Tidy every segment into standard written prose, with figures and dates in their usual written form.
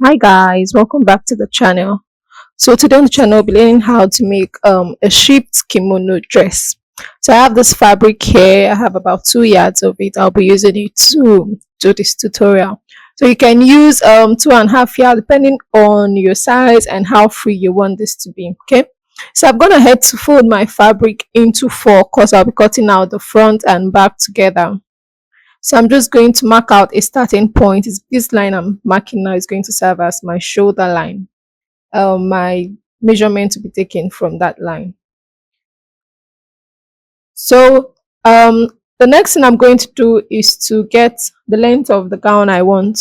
Hi guys, welcome back to the channel. So today on the channel, we'll be learning how to make a shaped kimono dress. So I have this fabric here. I have about 2 yards of it. I'll be using it to do this tutorial. So you can use 2.5 yards depending on your size and how free you want this to be. Okay. So I'm gonna head to fold my fabric into four because I'll be cutting out the front and back together. So I'm just going to mark out a starting point. This line I'm marking now is going to serve as my shoulder line. My measurement to be taken from that line. So the next thing I'm going to do is to get the length of the gown I want.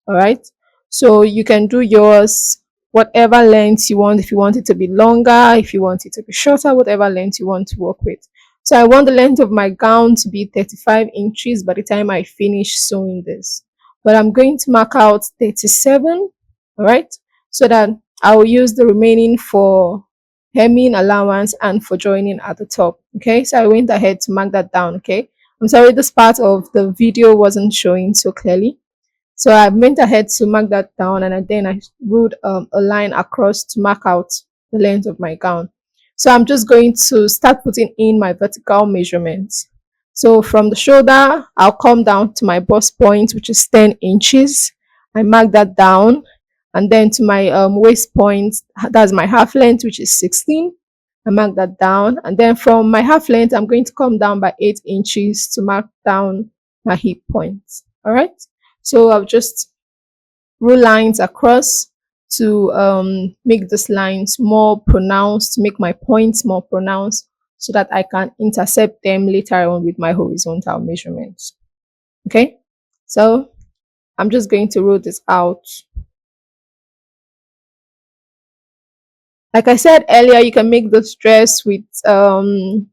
All right. So you can do yours whatever length you want. If you want it to be longer, if you want it to be shorter, whatever length you want to work with. So I want the length of my gown to be 35 inches by the time I finish sewing this. But I'm going to mark out 37, all right, so that I will use the remaining for hemming allowance and for joining at the top. Okay, so I went ahead to mark that down. Okay, I'm sorry this part of the video wasn't showing so clearly. So I went ahead to mark that down, and then I wrote a line across to mark out the length of my gown. So I'm just going to start putting in my vertical measurements. So from the shoulder, I'll come down to my bust point, which is 10 inches. I mark that down. And then to my waist point, that's my half length, which is 16. I mark that down. And then from my half length, I'm going to come down by 8 inches to mark down my hip point. All right. So I'll just rule lines across to make these lines more pronounced, to make my points more pronounced so that I can intercept them later on with my horizontal measurements. Okay, so I'm just going to rule this out. Like I said earlier, you can make this dress with an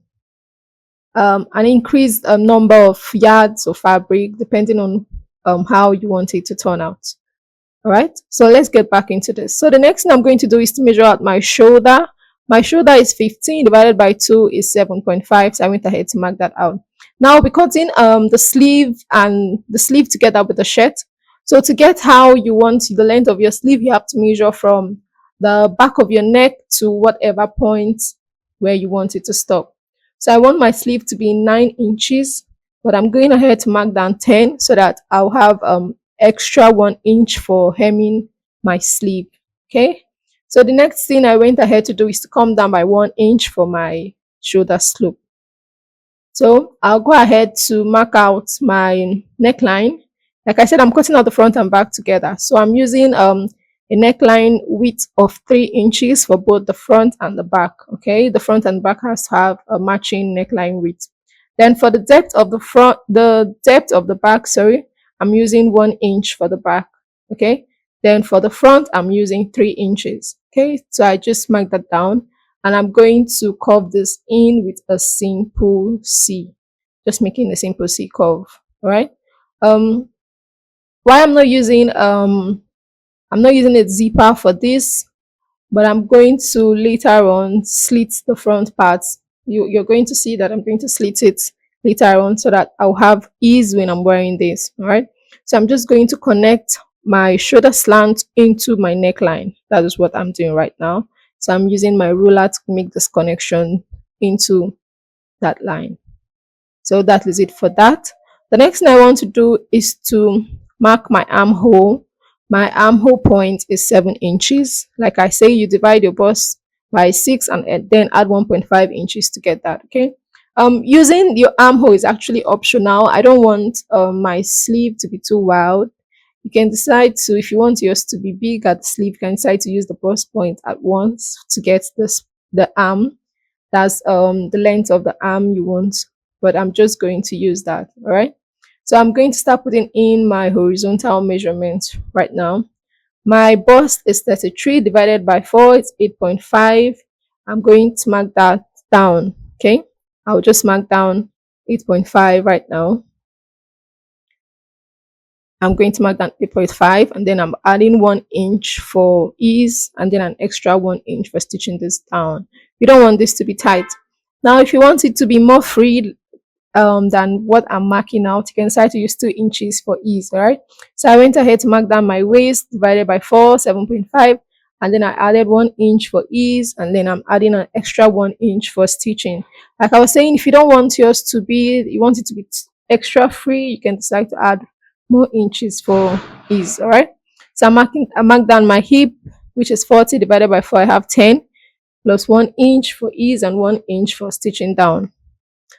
increased number of yards of fabric depending on how you want it to turn out. All right, so let's get back into this. So the next thing I'm going to do is to measure out my shoulder. My shoulder is 15 divided by 2 is 7.5. So I went ahead to mark that out. Now I'll be cutting the sleeve and the sleeve together with the shirt. So to get how you want the length of your sleeve, you have to measure from the back of your neck to whatever point where you want it to stop. So I want my sleeve to be 9 inches, but I'm going ahead to mark down 10 so that I'll have extra 1 inch for hemming my sleeve. Okay, so the next thing I went ahead to do is to come down by 1 inch for my shoulder slope. So I'll go ahead to mark out my neckline. Like I said, I'm cutting out the front and back together, so I'm using a neckline width of 3 inches for both the front and the back. Okay, the front and back has to have a matching neckline width. Then for the depth of the back, sorry, I'm using 1 inch for the back. Okay, then for the front, I'm using 3 inches. Okay, so I just mark that down, and I'm going to curve this in with a simple C, just making a simple C curve. All right. Um, why I'm not using a zipper for this, but I'm going to later on slit the front parts. You're going to see that I'm going to slit it later on so that I'll have ease when I'm wearing this. All right. So I'm just going to connect my shoulder slant into my neckline. That is what I'm doing right now. So I'm using my ruler to make this connection into that line. So that is it for that. The next thing I want to do is to mark my armhole. My armhole point is 7 inches. Like I say, you divide your bust by 6 and then add 1.5 inches to get that. Okay. Using your armhole is actually optional. I don't want my sleeve to be too wild. You can decide to, if you want yours to be big at the sleeve, you can decide to use the bust point at once to get the arm. That's the length of the arm you want, but I'm just going to use that. All right. So I'm going to start putting in my horizontal measurements right now. My bust is 33 divided by 4 is 8.5. I'm going to mark that down. Okay, I'll just mark down 8.5 right now. I'm going to mark down 8.5, and then I'm adding 1 inch for ease and then an extra 1 inch for stitching this down. You don't want this to be tight. Now if you want it to be more free, than what I'm marking out, you can decide to use 2 inches for ease. All right. So I went ahead to mark down my waist divided by 4, 7.5, and then I added 1 inch for ease, and then I'm adding an extra 1 inch for stitching. Like I was saying, if you don't want yours to be, you want it to be extra free, you can decide to add more inches for ease. All right. So I marked down my hip, which is 40 divided by 4. I have 10 plus 1 inch for ease and 1 inch for stitching down.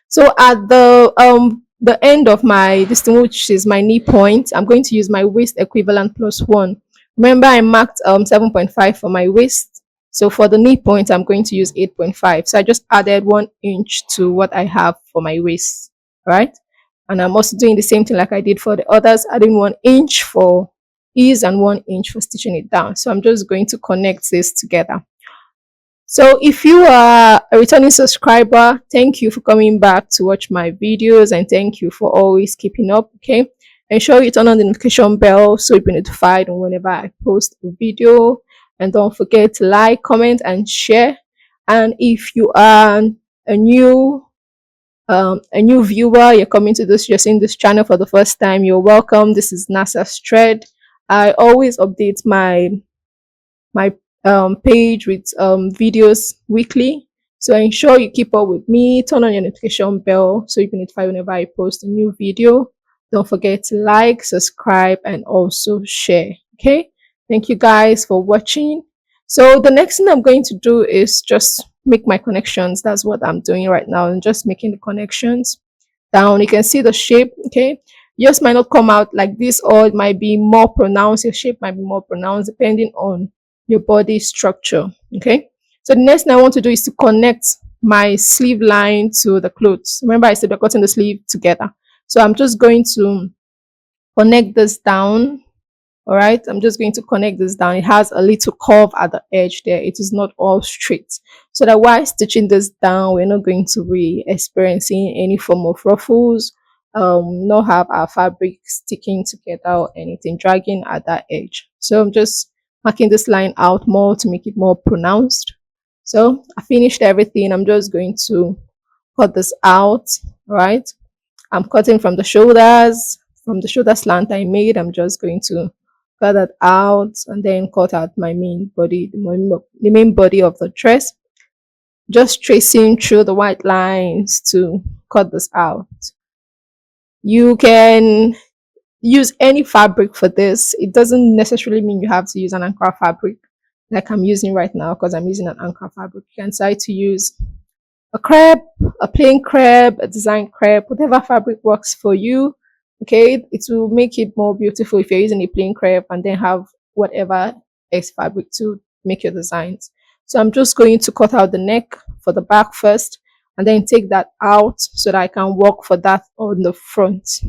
So at the end of my this thing, which is my knee point, I'm going to use my waist equivalent plus 1. Remember, I marked 7.5 for my waist. So for the knee point, I'm going to use 8.5. So I just added 1 inch to what I have for my waist, right? And I'm also doing the same thing like I did for the others, adding 1 inch for ease and 1 inch for stitching it down. So I'm just going to connect this together. So if you are a returning subscriber, thank you for coming back to watch my videos, and thank you for always keeping up. Okay, ensure you turn on the notification bell so you'll be notified whenever I post a video, and don't forget to like, comment, and share. And if you are a new viewer, you're coming to this, you're seeing this channel for the first time, you're welcome. This is NASA's Thread. I always update my page with videos weekly. So ensure you keep up with me, turn on your notification bell so you can notify whenever I post a new video. Don't forget to like, subscribe, and also share. Okay, thank you guys for watching. So the next thing I'm going to do is just make my connections. That's what I'm doing right now, and just making the connections down. You can see the shape. Okay, yours might not come out like this, or it might be more pronounced. Your shape might be more pronounced depending on your body structure. Okay, so the next thing I want to do is to connect my sleeve line to the clothes. Remember, I said we're cutting the sleeve together, so I'm just going to connect this down. All right, I'm just going to connect this down. It has a little curve at the edge there, it is not all straight, so that while stitching this down, we're not going to be experiencing any form of ruffles, not have our fabric sticking together or anything dragging at that edge. So I'm just marking this line out more to make it more pronounced. So I finished everything. I'm just going to cut this out. Right, I'm cutting from the shoulders, from the shoulder slant I made. I'm just going to cut that out and then cut out my main body, the main body of the dress, just tracing through the white lines to cut this out. You can use any fabric for this. It doesn't necessarily mean you have to use an anchor fabric like I'm using right now, because I'm using an anchor fabric. You can decide to use a crepe, a plain crepe, a design crepe, whatever fabric works for you. Okay, it will make it more beautiful if you're using a plain crepe and then have whatever else fabric to make your designs. So I'm just going to cut out the neck for the back first, and then take that out so that I can work for that on the front.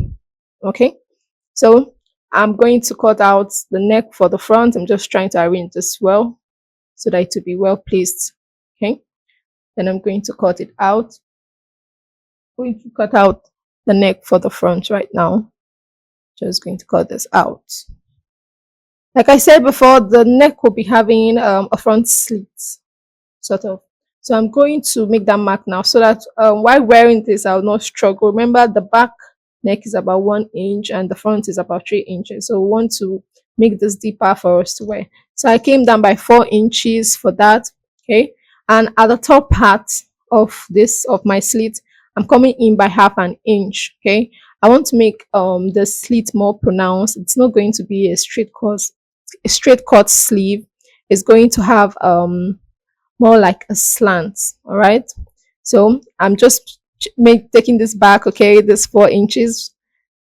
Okay, so I'm going to cut out the neck for the front. I'm just trying to arrange this well so that it will be well placed. Okay, then I'm going to cut it out. I'm going to cut out the neck for the front right now. Just going to cut this out. Like I said before, the neck will be having a front slit, sort of. So I'm going to make that mark now so that while wearing this, I'll not struggle. Remember, the back neck is about 1 inch and the front is about 3 inches. So we want to make this deeper for us to wear. So I came down by 4 inches for that. Okay, and at the top part of this of my slit, I'm coming in by half an inch. Okay, I want to make the slit more pronounced. It's not going to be a straight cut sleeve. It's going to have more like a slant. All right, so I'm just taking this back. Okay, this 4 inches.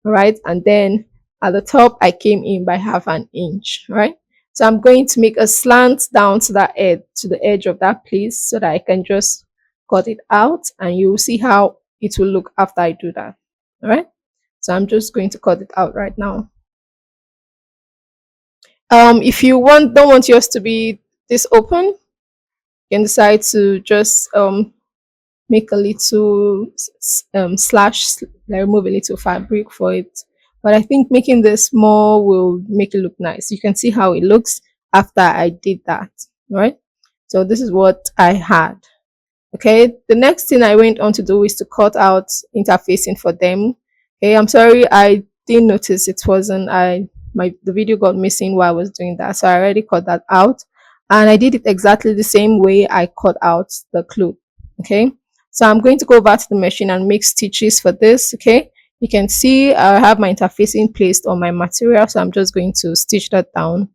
All right, and then at the top I came in by half an inch. All right, so I'm going to make a slant down to that edge, to the edge of that place, so that I can just cut it out, and you will see how it will look after I do that. All right, so I'm just going to cut it out right now. If you don't want yours to be this open, you can decide to just make a little slash, like remove a little fabric for it. But I think making this small will make it look nice. You can see how it looks after I did that. Right, so this is what I had. Okay, the next thing I went on to do is to cut out interfacing for them. Okay, I'm sorry, I didn't notice it wasn't I my the video got missing while I was doing that, so I already cut that out, and I did it exactly the same way I cut out the cloth. Okay, so I'm going to go back to the machine and make stitches for this. Okay, you can see I have my interfacing placed on my material, so I'm just going to stitch that down.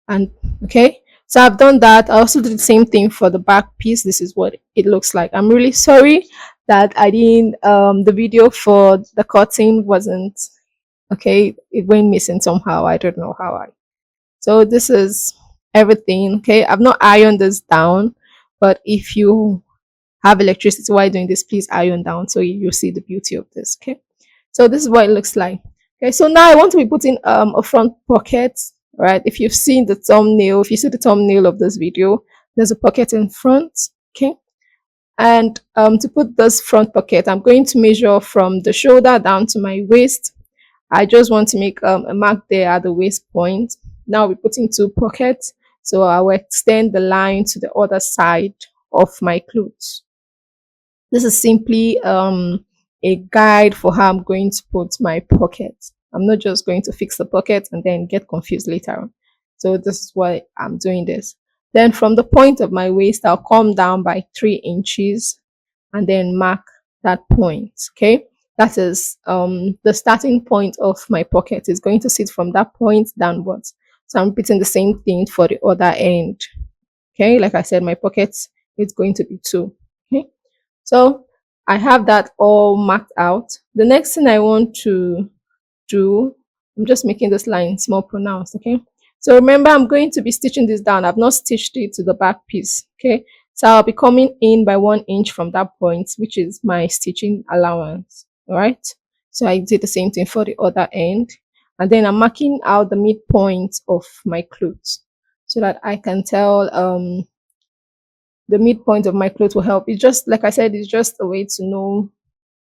And okay, so I've done that. I also did the same thing for the back piece. This is what it looks like. I'm really sorry that I didn't the video for the cutting wasn't okay. It went missing somehow. I don't know how. I So this is everything. Okay, I've not ironed this down, but if you have electricity while doing this, please iron down so you see the beauty of this. Okay, so this is what it looks like. Okay, so now I want to be putting a front pocket. Right, if you've seen the thumbnail, if you see the thumbnail of this video, there's a pocket in front. Okay, and to put this front pocket, I'm going to measure from the shoulder down to my waist. I just want to make a mark there at the waist point. Now we're putting two pockets, so I will extend the line to the other side of my clothes. This is simply a guide for how I'm going to put my pocket. I'm not just going to fix the pocket and then get confused later on. So this is why I'm doing this. Then from the point of my waist, I'll come down by 3 inches and then mark that point. Okay. That is the starting point of my pocket is going to sit from that point downwards. So I'm repeating the same thing for the other end. Okay. Like I said, my pocket is going to be 2. Okay. So I have that all marked out. The next thing I want to do, I'm just making this line more pronounced. Okay. So remember, I'm going to be stitching this down. I've not stitched it to the back piece. Okay. So I'll be coming in by 1 inch from that point, which is my stitching allowance. All right. So I did the same thing for the other end. And then I'm marking out the midpoint of my clothes so that I can tell the midpoint of my clothes will help. It's just like I said, it's just a way to know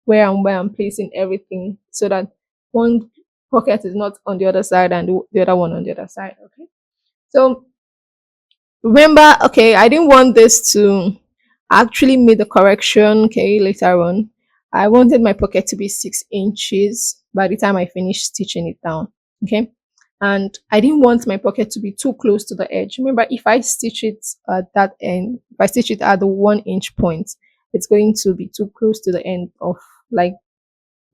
where I'm placing everything so that one pocket is not on the other side and the other one on the other side. Okay. So remember, okay, I didn't want this to actually make the correction. Okay, later on, I wanted my pocket to be 6 inches by the time I finished stitching it down. Okay, and I didn't want my pocket to be too close to the edge. Remember, if I stitch it at that end, if I stitch it at the 1 inch point, it's going to be too close to the end of like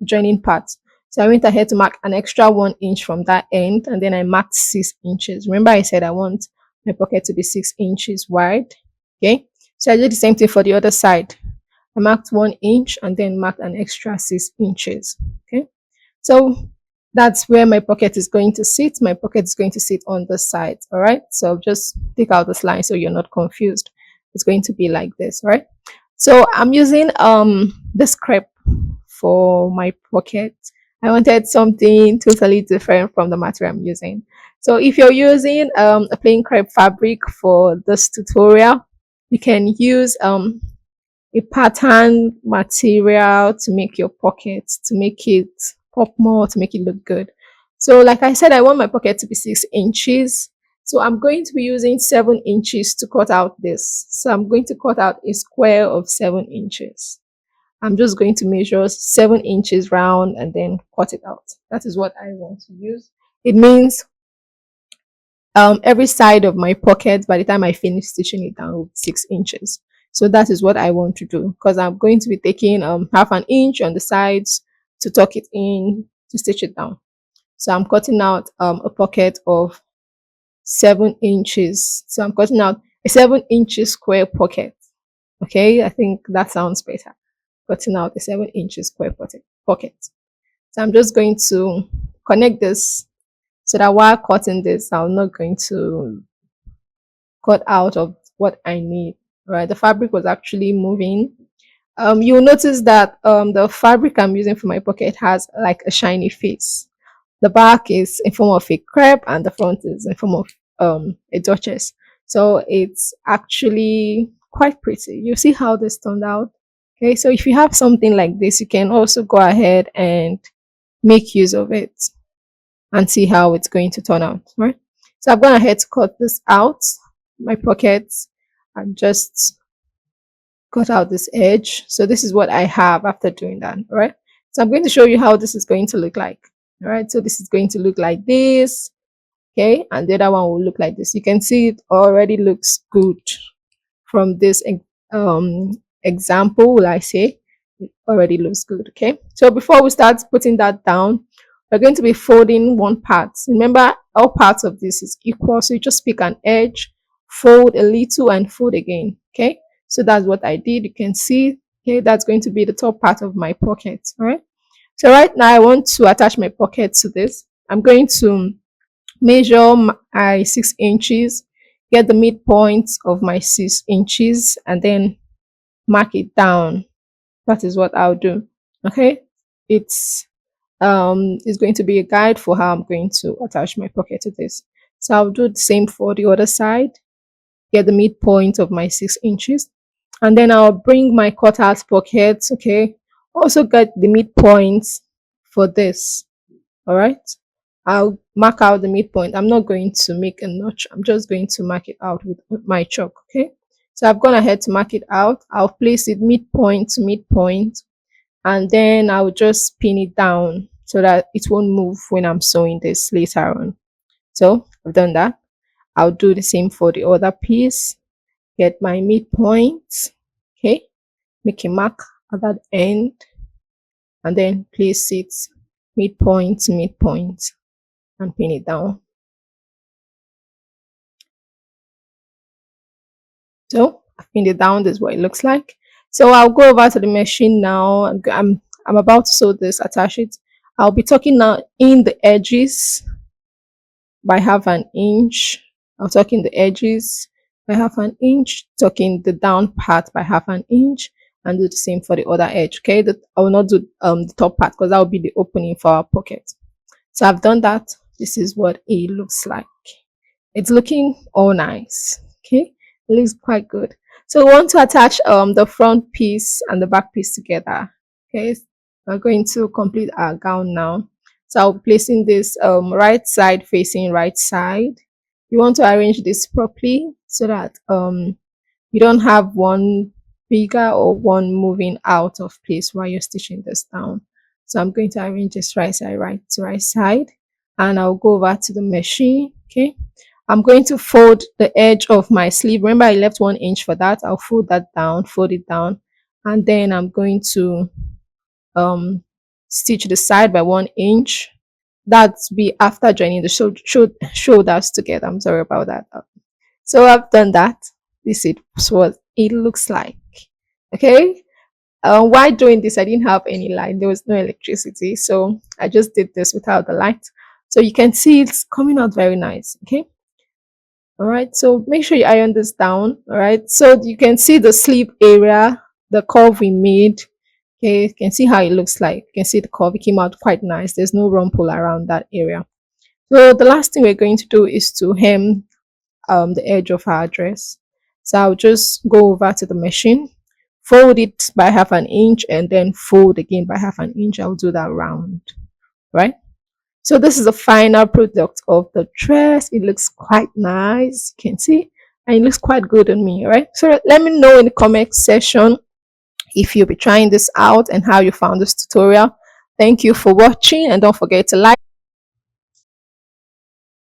joining part. So I went ahead to mark an extra 1 inch from that end, and then I marked 6 inches. Remember, I said I want my pocket to be 6 inches wide. Okay, so I did the same thing for the other side. I marked 1 inch and then marked an extra 6 inches. Okay, so that's where my pocket is going to sit. My pocket is going to sit on the side. All right, so just take out this line so you're not confused. It's going to be like this, right? So I'm using this crepe for my pocket. I wanted something totally different from the material I'm using. So if you're using a plain crepe fabric for this tutorial, you can use a pattern material to make your pocket, to make it pop more, to make it look good. So like I said, I want my pocket to be 6 inches. So I'm going to be using 7 inches to cut out this. So I'm going to cut out a square of 7 inches. I'm just going to measure 7 inches round and then cut it out. That is what I want to use. It means every side of my pocket by the time I finish stitching it down will be 6 inches. So that is what I want to do because I'm going to be taking half an inch on the sides to tuck it in to stitch it down. So I'm cutting out a pocket of 7 inches. So I'm cutting out a 7 inches square pocket. Okay, I think that sounds better. Cutting out a 7 inches square pocket. So I'm just going to connect this so that while cutting this, I'm not going to cut out of what I need. Right, the fabric was actually moving. You'll notice that the fabric I'm using for my pocket has like a shiny face. The back is in form of a crepe and the front is in form of a duchess. So it's actually quite pretty. You see how this turned out. Okay, so if you have something like this, you can also go ahead and make use of it and see how it's going to turn out, right? So I've gone ahead to cut this out, my pockets, and just cut out this edge. So this is what I have after doing that. All right. So I'm going to show you how this is going to look like. All right. So this is going to look like this. Okay. And the other one will look like this. You can see it already looks good from this um, example, will I say. It already looks good. Okay. So before we start putting that down, we're going to be folding one part. Remember, all parts of this is equal. So you just pick an edge, fold a little, and fold again. Okay. So that's what I did. You can see, okay, that's going to be the top part of my pocket. All right. So right now I want to attach my pocket to this. I'm going to measure my 6 inches, get the midpoint of my 6 inches, and then mark it down. That is what I'll do. Okay. It's going to be a guide for how I'm going to attach my pocket to this. So I'll do the same for the other side, get the midpoint of my 6 inches, and then I'll bring my cutout pocket. Okay, also get the midpoint for this. All right, I'll mark out the midpoint. I'm not going to make a notch, I'm just going to mark it out with my chalk. Okay, so I've gone ahead to mark it out. I'll place it midpoint to midpoint, and then I'll just pin it down so that it won't move when I'm sewing this later on. So I've done that. I'll do the same for the other piece. Get my midpoint. Okay, make a mark at that end, and then place it midpoint to midpoint and pin it down. So I've pinned it down. This is what it looks like. So I'll go over to the machine now. I'm about to sew this, attach it. I'll be tucking now in the edges by 1/2 inch. I'll tuck in the edges by 1/2 inch, tuck in the down part by 1/2 inch, and do the same for the other edge. Okay, I will not do the top part because that will be the opening for our pocket. So I've done that. This is what it looks like. It's looking all nice. Okay, it looks quite good. So we want to attach the front piece and the back piece together. Okay, we're going to complete our gown now. So I'll be placing this right side facing right side. You want to arrange this properly so that you don't have one bigger or one moving out of place while you're stitching this down. So I'm going to arrange this right side to right side, and I'll go over to the machine. Okay, I'm going to fold the edge of my sleeve. Remember, I left 1 inch for that. I'll fold that down, fold it down, and then I'm going to stitch the side by 1 inch. That's be after joining the shoulders together. I'm sorry about that. So I've done that. This is what it looks like. Okay. While doing this, I didn't have any light. There was no electricity, so I just did this without the light. So you can see it's coming out very nice. Okay. All right. So make sure you iron this down. All right. So you can see the sleeve area, the curve we made. Okay, you can see how it looks like. You can see the curve, it came out quite nice. There's no rumple around that area. So the last thing we're going to do is to hem the edge of our dress. So I'll just go over to the machine, fold it by 1/2 inch, and then fold again by 1/2 inch. I'll do that round, right? So this is the final product of the dress. It looks quite nice, you can see, and it looks quite good on me, right? So let me know in the comment section if you'll be trying this out and how you found this tutorial. Thank you for watching, and don't forget to like